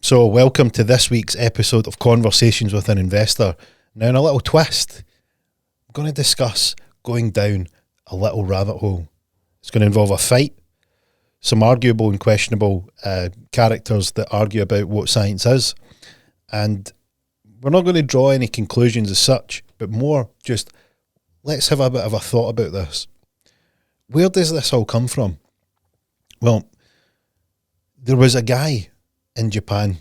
So, welcome to this week's episode of Conversations with an Investor. Now, in a little twist, I'm going to discuss going down a little rabbit hole. It's going to involve a fight, some arguable and questionable characters that argue about what science is, and we're not going to draw any conclusions as such, but more just let's have a bit of a thought about this. Where does this all come from? Well, there was a guy in Japan,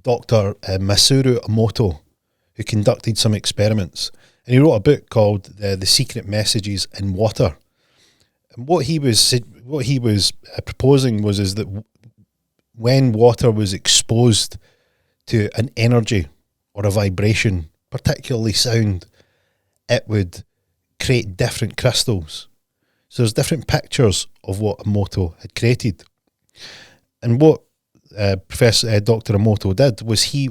Dr Masaru Emoto, who conducted some experiments, and he wrote a book called The Secret Messages in Water. And what he was proposing was that when water was exposed to an energy or a vibration, particularly sound, it would create different crystals. So there's different pictures of what Emoto had created. And what Professor Dr Emoto did was he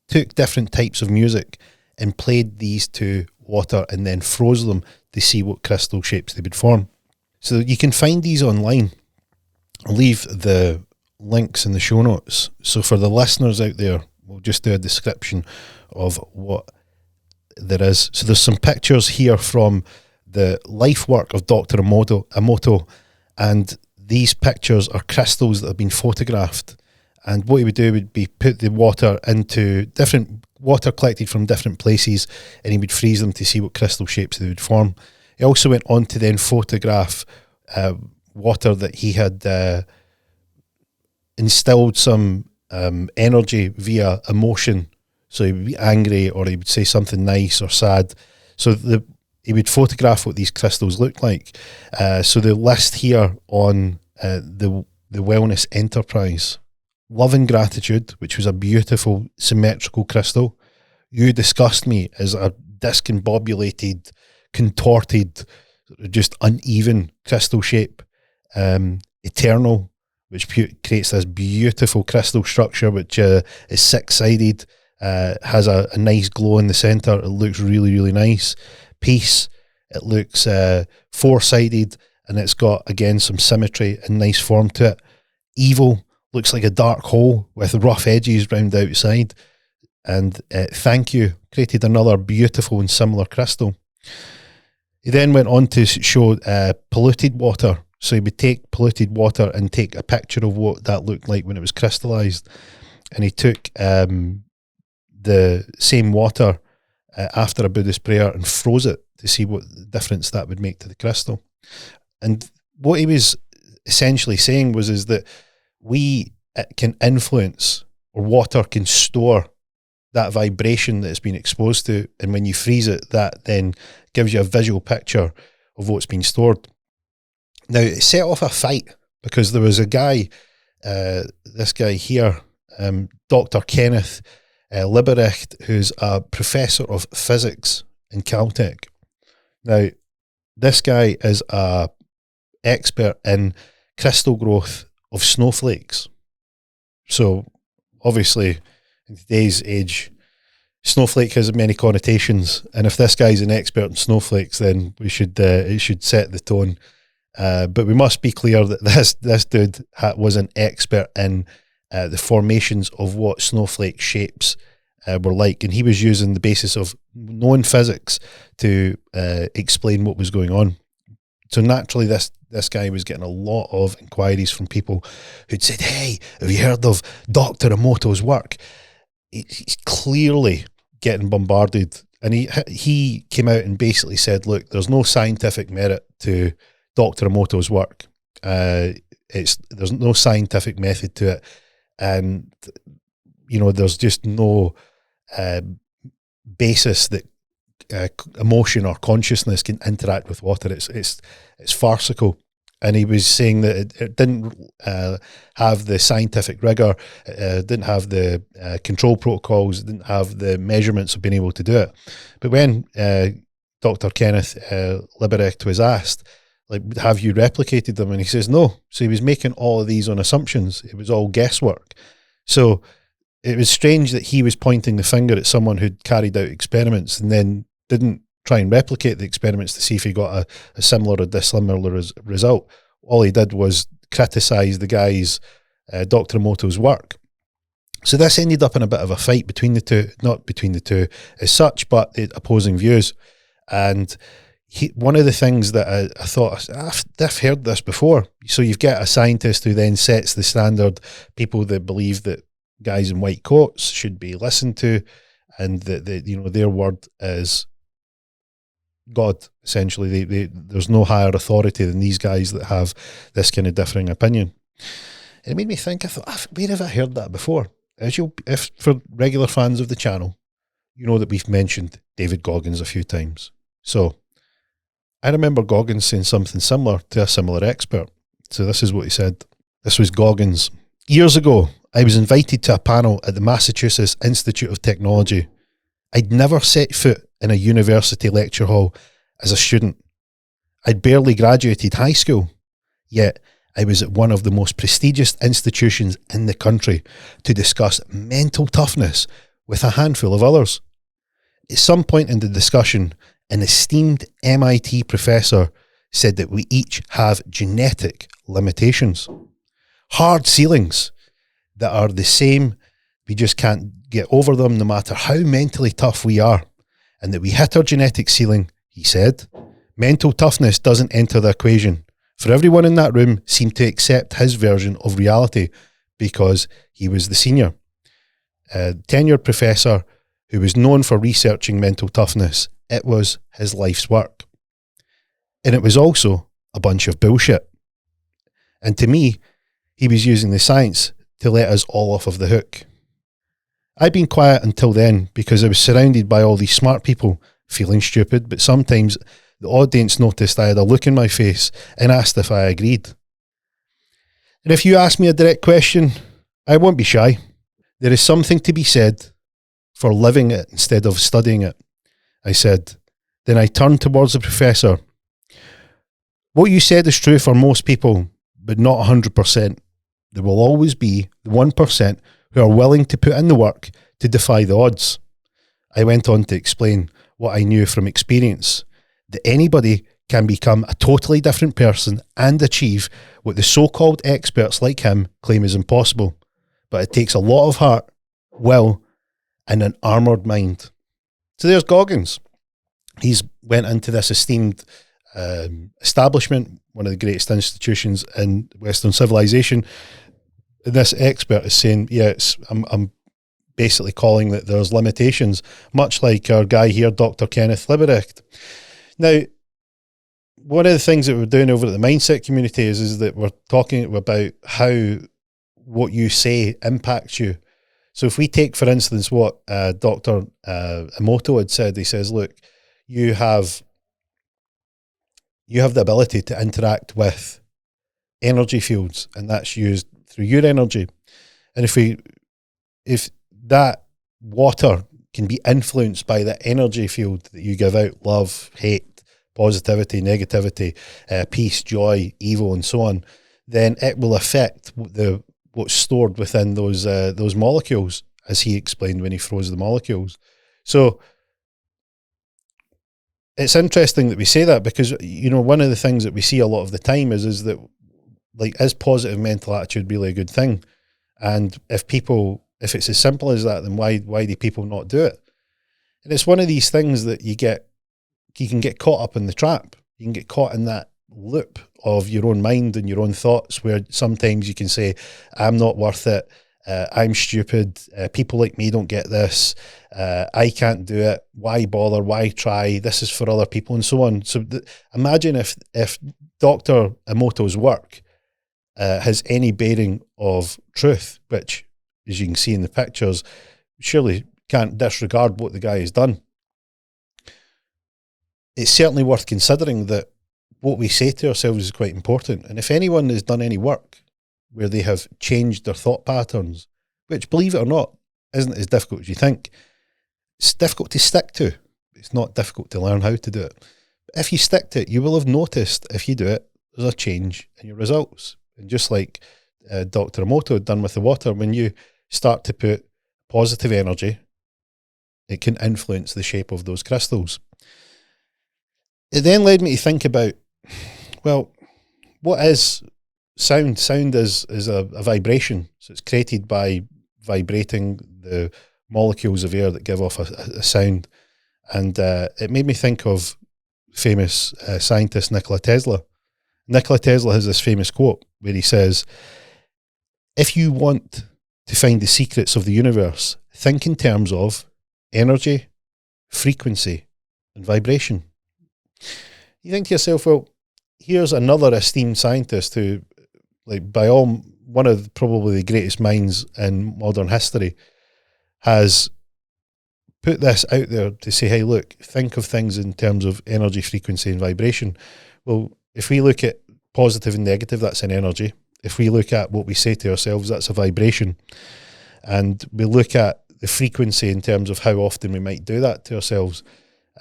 took different types of music and played these to water and then froze them to see what crystal shapes they would form. So you can find these online. I'll leave the links in the show notes. So for the listeners out there, we'll just do a description of what there is. So there's some pictures here from the life work of Dr Emoto, and these pictures are crystals that have been photographed. And what he would do would be put the water into different water collected from different places, and he would freeze them to see what crystal shapes they would form. He also went on to then photograph water that he had instilled some energy via emotion. So he would be angry, or he would say something nice or sad. So he would photograph what these crystals look like. So the list here on the Wellness Enterprise: Love and Gratitude, which was a beautiful symmetrical crystal. You Disgust Me is a discombobulated, contorted, just uneven crystal shape. Eternal, which creates this beautiful crystal structure, which is six-sided, has a nice glow in the centre. It looks really, really nice. Peace, it looks four-sided, and it's got, again, some symmetry and nice form to it. Evil looks like a dark hole with rough edges round the outside. And Thank You created another beautiful and similar crystal. He then went on to show polluted water. So he would take polluted water and take a picture of what that looked like when it was crystallized. And he took the same water after a Buddhist prayer and froze it to see what difference that would make to the crystal. And what he was essentially saying was that we can influence, or water can store that vibration that it's been exposed to, and when you freeze it, that then gives you a visual picture of what's been stored. Now, it set off a fight because there was a guy, this guy here, Dr. Kenneth Libbrecht, who's a professor of physics in Caltech. Now, this guy is a expert in crystal growth of snowflakes. So, obviously, in today's age, snowflake has many connotations, and if this guy's an expert in snowflakes, then it should set the tone. But we must be clear that this dude was an expert in the formations of what snowflake shapes were like, and he was using the basis of known physics to explain what was going on. So naturally, this guy was getting a lot of inquiries from people who'd said, "Hey, have you heard of Dr. Emoto's work?" He's clearly getting bombarded, and he came out and basically said, "Look, there's no scientific merit to Dr. Emoto's work. There's no scientific method to it, and there's just no basis that emotion or consciousness can interact with water. It's farcical." And he was saying that it didn't have the scientific rigor, it didn't have the control protocols, it didn't have the measurements of being able to do it. But when Dr. Kenneth Libbrecht was asked, like, have you replicated them? And he says no. So he was making all of these on assumptions. It was all guesswork. So it was strange that he was pointing the finger at someone who'd carried out experiments and then didn't try and replicate the experiments to see if he got a similar or dissimilar result. All he did was criticise the guy's Dr. Emoto's work. So this ended up in a bit of a fight between the two, not between the two as such, but the opposing views. And one of the things that I thought, I've heard this before. So you've got a scientist who then sets the standard, people that believe that guys in white coats should be listened to, and that their word is God, essentially. There's no higher authority than these guys that have this kind of differing opinion. It made me think, I thought, where have I heard that before? If for regular fans of the channel, you know that we've mentioned David Goggins a few times. So I remember Goggins saying something similar to a similar expert. So this is what he said. This was Goggins. Years ago, I was invited to a panel at the Massachusetts Institute of Technology. I'd never set foot in a university lecture hall as a student. I'd barely graduated high school, yet I was at one of the most prestigious institutions in the country to discuss mental toughness with a handful of others. At some point in the discussion, an esteemed MIT professor said that we each have genetic limitations, hard ceilings that are the same. We just can't get over them no matter how mentally tough we are, and that we hit our genetic ceiling, he said. Mental toughness doesn't enter the equation. For everyone in that room seemed to accept his version of reality because he was the senior. A tenured professor who was known for researching mental toughness. It was his life's work. And it was also a bunch of bullshit. And to me, he was using the science to let us all off of the hook. I'd been quiet until then because I was surrounded by all these smart people feeling stupid, but sometimes the audience noticed I had a look in my face and asked if I agreed. And if you ask me a direct question, I won't be shy. There is something to be said for living it instead of studying it, I said. Then I turned towards the professor. What you said is true for most people, but not 100%. There will always be the 1% who are willing to put in the work to defy the odds. I went on to explain what I knew from experience, that anybody can become a totally different person and achieve what the so-called experts like him claim is impossible. But it takes a lot of heart, will, and an armoured mind. So there's Goggins. He's went into this esteemed establishment, one of the greatest institutions in Western civilization. And this expert is saying, I'm basically calling that there's limitations, much like our guy here, Dr. Kenneth Libbrecht. Now, one of the things that we're doing over at the mindset community is that we're talking about how what you say impacts you. So if we take, for instance, what Dr. Emoto had said, he says, look, you have the ability to interact with energy fields, and that's used through your energy. And if that water can be influenced by the energy field that you give out, love, hate, positivity, negativity, peace, joy, evil, and so on, then it will affect what's stored within those molecules, as he explained when he froze the molecules. So it's interesting that we say that because, one of the things that we see a lot of the time is that, like, is positive mental attitude really a good thing? And if it's as simple as that, then why do people not do it? And it's one of these things that you can get caught up in the trap. You can get caught in that loop of your own mind and your own thoughts, where sometimes you can say, I'm not worth it, I'm stupid, people like me don't get this, I can't do it, why bother, why try, this is for other people, and so on. So imagine if Dr. Emoto's work has any bearing of truth, which, as you can see in the pictures, surely can't disregard what the guy has done. It's certainly worth considering that what we say to ourselves is quite important. And if anyone has done any work where they have changed their thought patterns, which, believe it or not, isn't as difficult as you think, it's difficult to stick to. It's not difficult to learn how to do it. But if you stick to it, you will have noticed, if you do it, there's a change in your results. And just like Dr. Emoto had done with the water, when you start to put positive energy, it can influence the shape of those crystals. It then led me to think about, well, what is sound is a vibration. So it's created by vibrating the molecules of air that give off a sound. And it made me think of famous scientist Nikola Tesla. Nikola Tesla has this famous quote where he says, if you want to find the secrets of the universe, think in terms of energy, frequency, and vibration. You think to yourself, well, here's another esteemed scientist who, like, by all, one of probably the greatest minds in modern history, has put this out there to say, hey, look, think of things in terms of energy, frequency, and vibration. Well, if we look at positive and negative, that's an energy. If we look at what we say to ourselves, that's a vibration. And we look at the frequency in terms of how often we might do that to ourselves,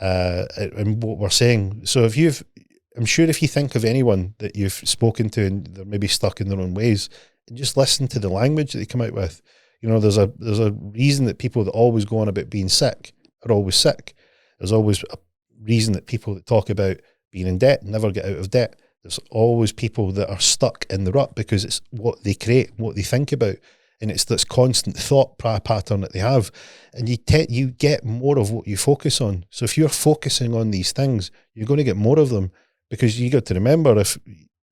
and what we're saying. So I'm sure if you think of anyone that you've spoken to and they're maybe stuck in their own ways, and just listen to the language that they come out with. You know, there's a reason that people that always go on about being sick are always sick. There's always a reason that people that talk about being in debt never get out of debt. There's always people that are stuck in the rut because it's what they create, what they think about, and it's this constant thought pattern that they have. And you get more of what you focus on. So if you're focusing on these things, you're going to get more of them, because you got to remember, if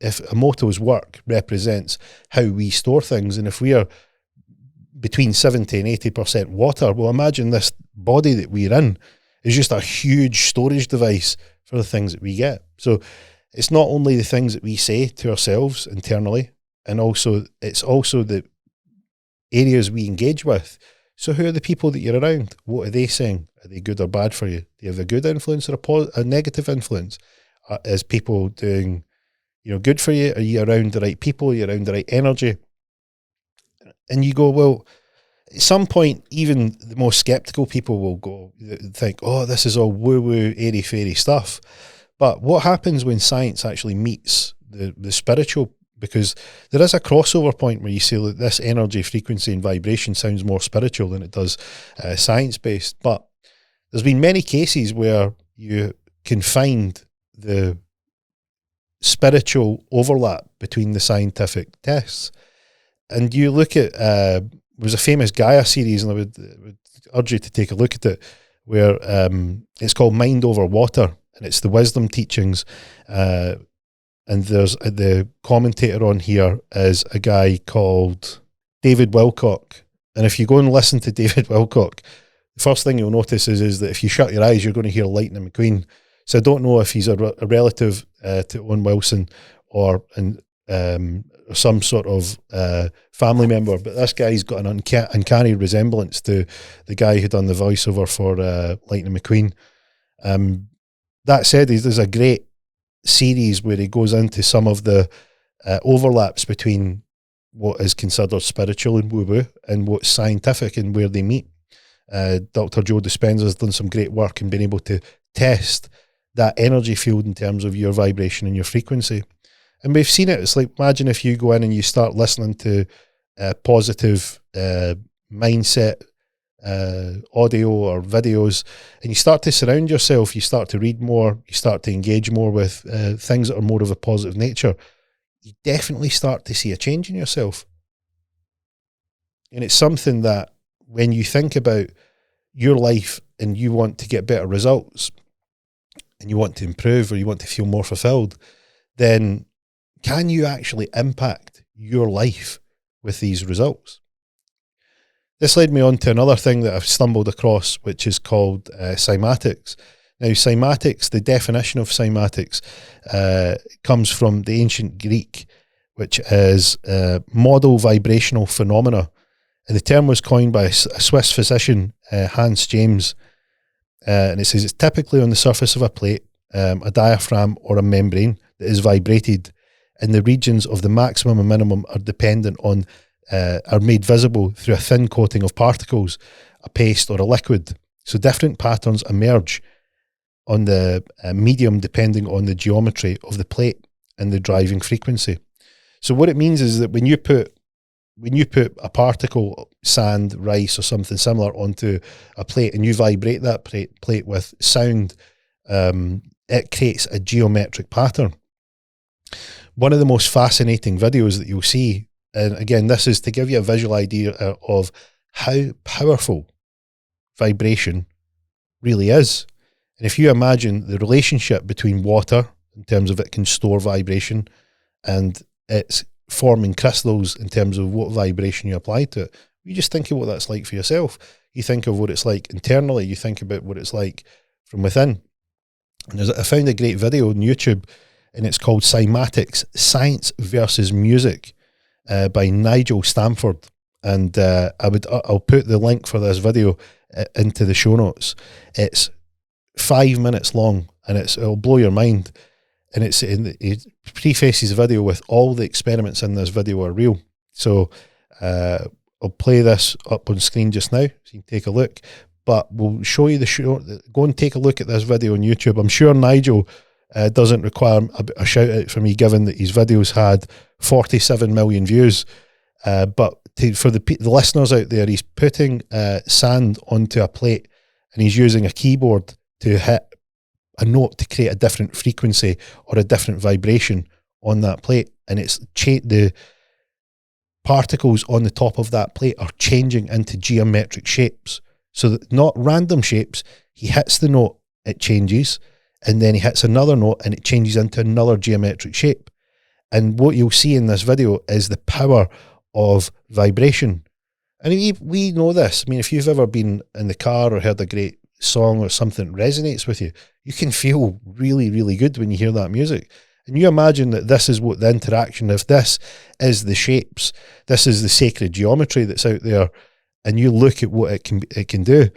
Emoto's work represents how we store things, and if we are between 70 and 80% water, well, imagine this body that we're in is just a huge storage device for the things that we get. So it's not only the things that we say to ourselves internally, and it's also the areas we engage with. So who are the people that you're around? What are they saying? Are they good or bad for you? Do you have a good influence or a negative influence? Is people doing, good for you? Are you around the right people? Are you around the right energy? And you go, well, at some point, even the most skeptical people will think, oh, this is all woo-woo, airy-fairy stuff. But what happens when science actually meets the spiritual? Because there is a crossover point where you say that this energy, frequency, and vibration sounds more spiritual than it does science-based. But there's been many cases where you can find the spiritual overlap between the scientific tests. And you look at, there was a famous Gaia series, and I would urge you to take a look at it, where it's called Mind Over Water, and it's the wisdom teachings. And there's the commentator on here is a guy called David Wilcock. And if you go and listen to David Wilcock, the first thing you'll notice is that if you shut your eyes, you're going to hear Lightning McQueen. So I don't know if he's a relative to Owen Wilson or some sort of family member, but this guy's got an uncanny resemblance to the guy who done the voiceover for Lightning McQueen. That said, there's a great series where he goes into some of the overlaps between what is considered spiritual and woo-woo and what's scientific and where they meet. Dr. Joe Dispenza's done some great work in being able to test that energy field in terms of your vibration and your frequency. And we've seen it. It's like, imagine if you go in and you start listening to positive mindset audio or videos, and you start to surround yourself, you start to read more, you start to engage more with things that are more of a positive nature, you definitely start to see a change in yourself. And it's something that when you think about your life and you want to get better results and you want to improve or you want to feel more fulfilled, then can you actually impact your life with these results? This led me on to another thing that I've stumbled across, which is called cymatics. Now, cymatics, the definition of cymatics comes from the ancient Greek, which is model vibrational phenomena. And the term was coined by a Swiss physician, Hans James. And it says it's typically on the surface of a plate, a diaphragm or a membrane that is vibrated, and the regions of the maximum and minimum are dependent on, are made visible through a thin coating of particles, a paste or a liquid. So different patterns emerge on the medium depending on the geometry of the plate and the driving frequency. So what it means is that when you put a particle, sand, rice or something similar onto a plate and you vibrate that plate with sound, it creates a geometric pattern. one of the most fascinating videos that you'll see, and again, this is to give you a visual idea of how powerful vibration really is. And if you imagine the relationship between water, in terms of it can store vibration, and it's forming crystals in terms of what vibration you apply to it, you just think of what that's like for yourself. You think of what it's like internally. You think about what it's like from within. And I found a great video on YouTube, and it's called Cymatics, Science versus Music, by Nigel, Stanford. And I'll put the link for this video into the show notes. It's 5 minutes long, and it'll blow your mind. And it prefaces the video with all the experiments in this video are real. So I'll play this up on screen just now, so you can take a look. But we'll show you the show. Go and take a look at this video on YouTube. I'm sure Nigel doesn't require a shout out from me, given that his videos had 47 million views. But for the listeners out there, he's putting sand onto a plate, and he's using a keyboard to hit a note to create a different frequency or a different vibration on that plate. And it's the particles on the top of that plate are changing into geometric shapes. So that, not random shapes. He hits the note, it changes, and then he hits another note and it changes into another geometric shape. And what you'll see in this video is the power of vibration. And we know this. I mean, if you've ever been in the car or heard a great song or something that resonates with you, you can feel really, really good when you hear that music. And you imagine that this is what the interaction, if this is the shapes, this is the sacred geometry that's out there, and you look at what it can do.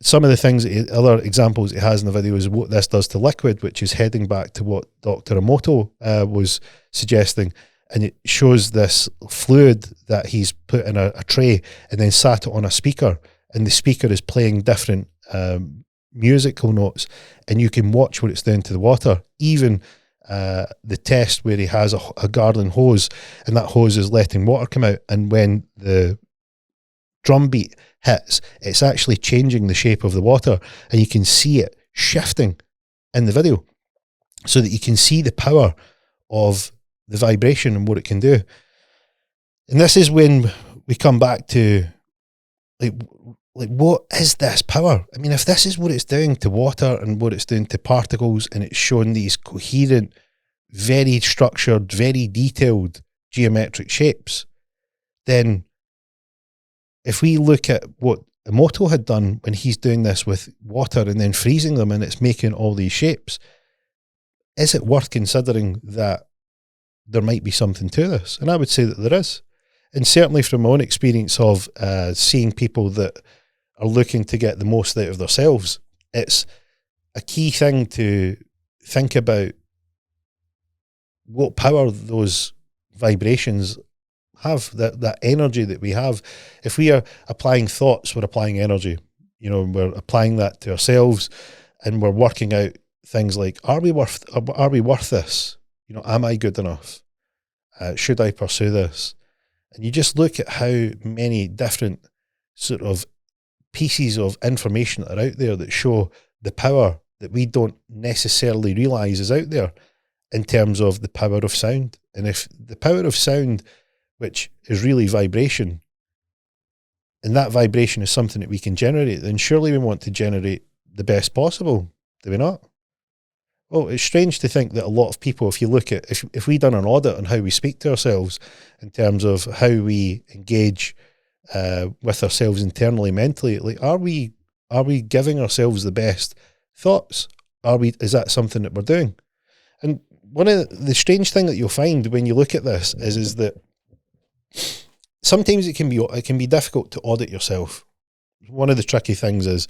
Some of the things, other examples it has in the video is what this does to liquid, which is heading back to what Dr. Emoto was suggesting. And it shows this fluid that he's put in a tray and then sat it on a speaker, and the speaker is playing different musical notes, and you can watch what it's doing to the water. Even the test where he has a garden hose, and that hose is letting water come out, and when the drum beat hits, it's actually changing the shape of the water, and you can see it shifting in the video, so that you can see the power of the vibration and what it can do. And this is when we come back to like what is this power? I mean, if this is what it's doing to water and what it's doing to particles, and it's showing these coherent, very structured, very detailed geometric shapes, then if we look at what Emoto had done when he's doing this with water and then freezing them and it's making all these shapes, is it worth considering that there might be something to this? And I would say that there is. And certainly from my own experience of seeing people that are looking to get the most out of themselves, it's a key thing to think about what power those vibrations have, that energy that we have. If we are applying thoughts, we're applying energy. You know, we're applying that to ourselves, and we're working out things like, are we worth this? You know, am I good enough? Should I pursue this? And you just look at how many different sort of pieces of information that are out there that show the power that we don't necessarily realize is out there in terms of the power of sound. And if the power of sound, which is really vibration, and that vibration is something that we can generate, then surely we want to generate the best possible, do we not? Well, it's strange to think that a lot of people, if you look at, if we done an audit on how we speak to ourselves in terms of how we engage with ourselves internally, mentally, like, are we giving ourselves the best thoughts? Is that something that we're doing? And one of the strange thing that you'll find when you look at this is that sometimes it can be difficult to audit yourself. One of the tricky things is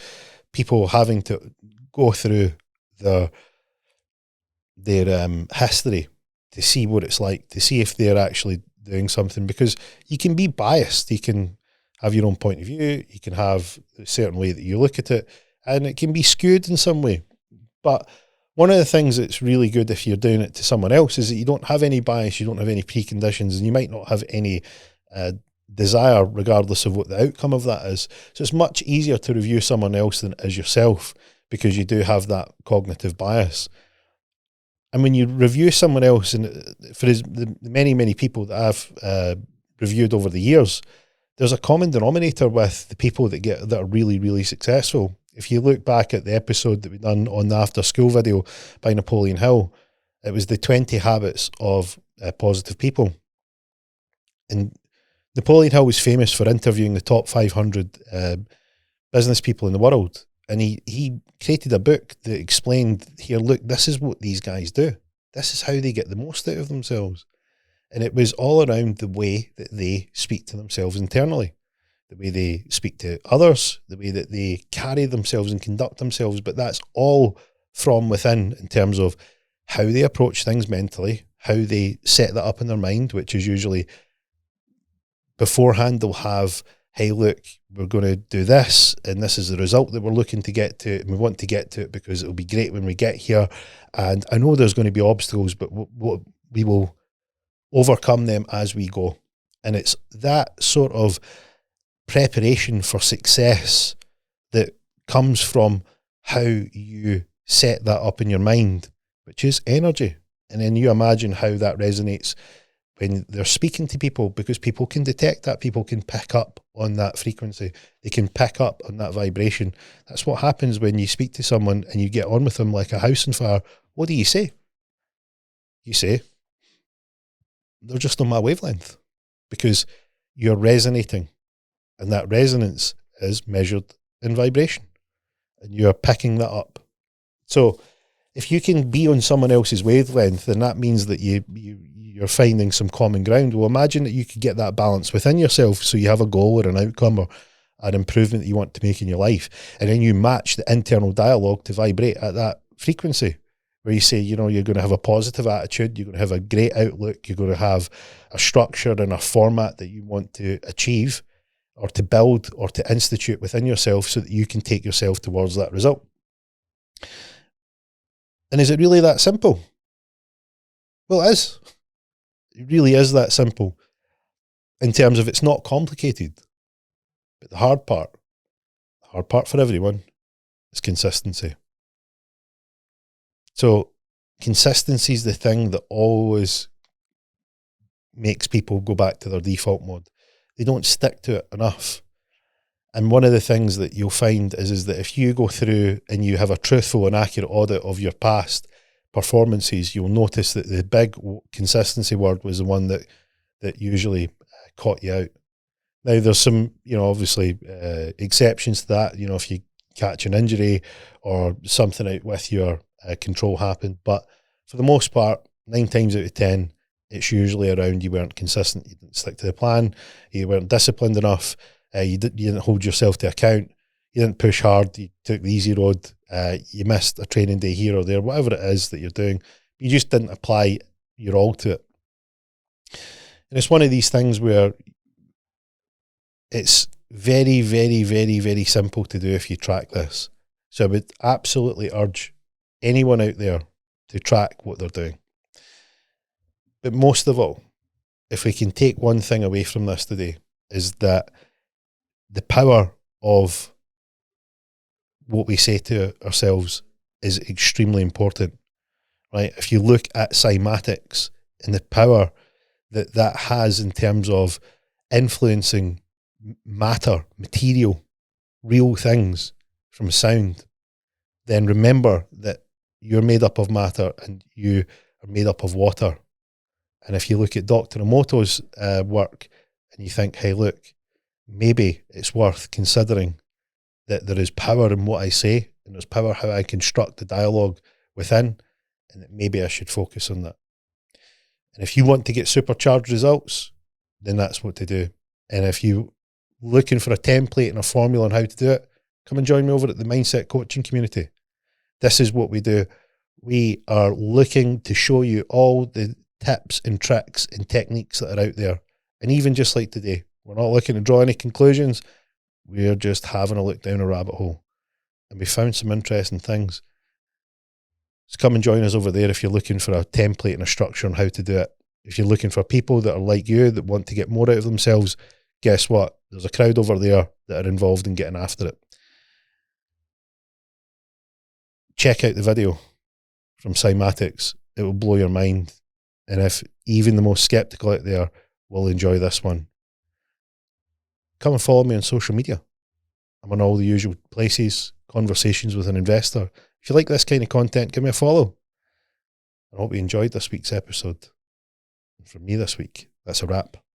people having to go through their history to see what it's like, to see if they're actually doing something, because you can be biased. You can have your own point of view. You can have a certain way that you look at it, and it can be skewed in some way. But one of the things that's really good if you're doing it to someone else is that you don't have any bias, you don't have any preconditions, and you might not have any desire regardless of what the outcome of that is. So it's much easier to review someone else than it is yourself, because you do have that cognitive bias. And when you review someone else, and for the many people that I've reviewed over the years, there's a common denominator with the people that are really, really successful. If you look back at the episode that we done on the after school video by Napoleon Hill, it was the 20 habits of positive people. And Napoleon Hill was famous for interviewing the top 500 business people in the world. And he created a book that explained, here, look, this is what these guys do. This is how they get the most out of themselves. And it was all around the way that they speak to themselves internally, the way they speak to others, the way that they carry themselves and conduct themselves. But that's all from within in terms of how they approach things mentally, how they set that up in their mind, which is usually beforehand they'll have, hey, look, we're going to do this, and this is the result that we're looking to get to, and we want to get to it because it'll be great when we get here. And I know there's going to be obstacles, but we will overcome them as we go. And it's that sort of preparation for success that comes from how you set that up in your mind, which is energy. And then you imagine how that resonates when they're speaking to people, because people can detect that, people can pick up on that frequency, they can pick up on that vibration. That's what happens when you speak to someone and you get on with them like a house on fire. What do you say? You say, they're just on my wavelength, because you're resonating, and that resonance is measured in vibration, and you're picking that up. So if you can be on someone else's wavelength, then that means that you're finding some common ground. Well, imagine that you could get that balance within yourself, so you have a goal or an outcome or an improvement that you want to make in your life, and then you match the internal dialogue to vibrate at that frequency, where you say, you know, you're going to have a positive attitude, you're going to have a great outlook, you're going to have a structure and a format that you want to achieve or to build or to institute within yourself so that you can take yourself towards that result. And is it really that simple? Well, it is. It really is that simple in terms of it's not complicated. But the hard part for everyone is consistency. So consistency is the thing that always makes people go back to their default mode. They don't stick to it enough. And one of the things that you'll find is that if you go through and you have a truthful and accurate audit of your past performances, you'll notice that the big consistency word was the one that usually caught you out. Now, there's some, obviously exceptions to that. If you catch an injury or something out with your control happened. But for the most part, 9 times out of 10, it's usually around you weren't consistent, you didn't stick to the plan, you weren't disciplined enough, you didn't hold yourself to account, you didn't push hard, you took the easy road, you missed a training day here or there, whatever it is that you're doing, you just didn't apply your all to it. And it's one of these things where it's very, very, very, very simple to do if you track this. So I would absolutely urge anyone out there to track what they're doing. But most of all, if we can take one thing away from this today, is that the power of what we say to ourselves is extremely important, right? If you look at cymatics and the power that that has in terms of influencing matter, material, real things from sound, then remember that you're made up of matter and you are made up of water. And if you look at Dr. Emoto's work and you think, hey, look, maybe it's worth considering that there is power in what I say and there's power how I construct the dialogue within, and that maybe I should focus on that. And if you want to get supercharged results, then that's what to do. And if you're looking for a template and a formula on how to do it, come and join me over at the Mindset Coaching Community. This is what we do. We are looking to show you all the tips and tricks and techniques that are out there. And even just like today, we're not looking to draw any conclusions. We're just having a look down a rabbit hole. And we found some interesting things. So come and join us over there if you're looking for a template and a structure on how to do it. If you're looking for people that are like you, that want to get more out of themselves, guess what? There's a crowd over there that are involved in getting after it. Check out the video from Cymatics it will blow your mind. And if even the most skeptical out there will enjoy this one, come and follow me on social media. I'm on all the usual places, Conversations with an Investor. If you like this kind of content, give me a follow. I hope you enjoyed this week's episode. And from me this week, that's a wrap.